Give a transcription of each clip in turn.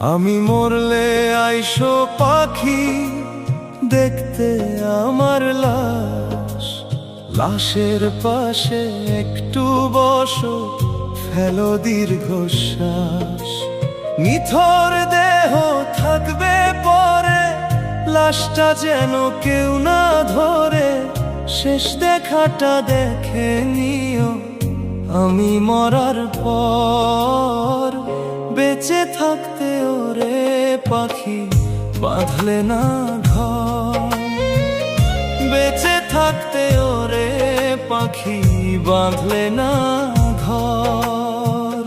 আমি মরলে আইসো পাখি দেখতে আমার লাশ, লাশের পাশে একটু বসো, ফেলো দীর্ঘশ্বাস। নিথর দেহ থাকবে পরে, লাশটা যেন কেউ না ধরে, শেষ দেখাটা দেখে নিও আমি মরার পর। বেঁচে থাকতে ওরে পাখি বাঁধলে না ঘর, বেঁচে থাকতে ওরে পাখি বাঁধলে না ঘর।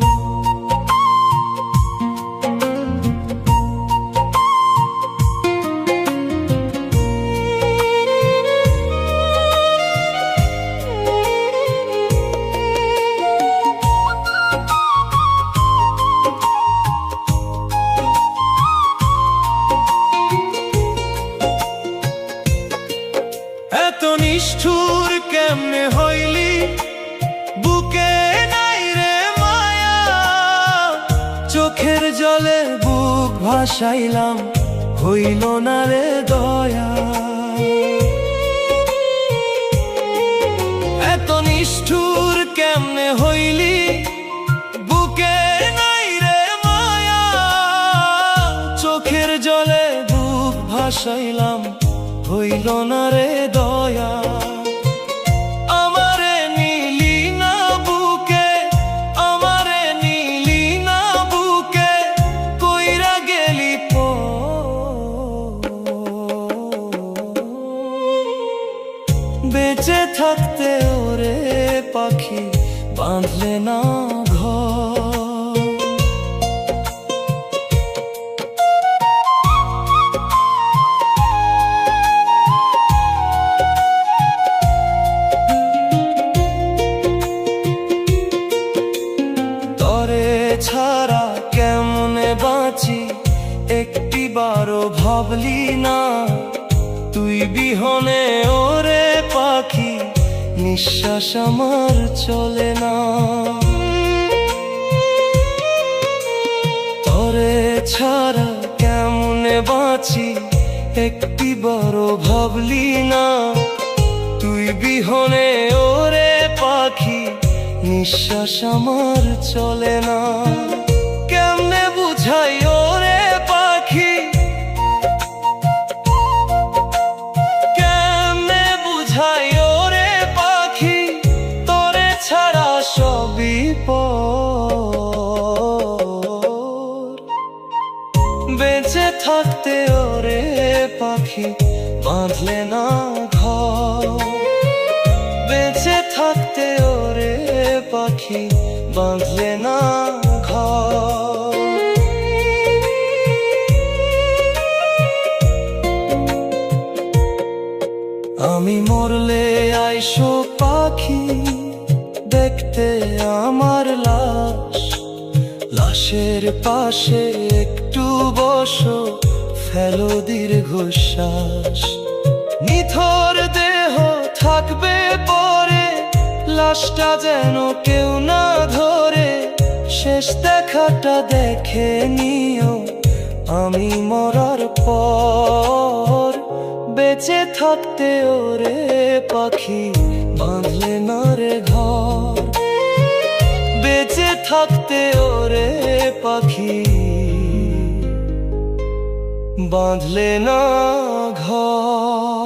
এত নিষ্ঠুর কেমনে হইলি, বুকে নাই রে মায়া, চোখের জলে বুক ভাসাইলাম, হইল না রে দয়া। এত নিষ্ঠুর কেমনে হইলি, বুকে নাই রে মায়া, চোখের জলে বুক ভাসাইলাম, হইল না রে দয়া। আমারে নিলি না বুকে, আমারে নিলি না বুকে, কইরা গেলি বেঁচে থাকতে ওরে পাখি বাঁধলে না ঘর। ছাড়া কেমনে বাঁচি একটিবারও ভাবলি না, তুই বিহনে ওরে পাখি নিঃশ্বাস আমার চলে না। তরে ছাড়া কেমনে বাঁচি একটিবারও ভাবলি না, তুই বিহনে ওরে পাখি নিঃশ্বাস আমার চলে না। কেমনে বুঝাই ওরে পাখি, কেমনে বুঝাই ওরে পাখি, তোরে ছাড়া সবই পর। বেঁচে থাকতে ওরে পাখি বাঁধলে না ঘর, বেঁচে থাকতে ওরে পাখি বাঁধলে না ঘর। আমি মরলে আইসো পাখি দেখতে আমার লাশ, লাশের পাশে একটু বসো, ফেলো দীর্ঘশ্বাস। নিথর দেহ থাকবে পরে, লাশটা যেন কেউ না ধরে, শেষ দেখাটা দেখে নিও আমি মরার পর। বেঁচে থাকতে ওরে পাখি বাঁধলে না রে ঘর, বেঁচে থাকতে ওরে পাখি বাঁধলে না ঘর।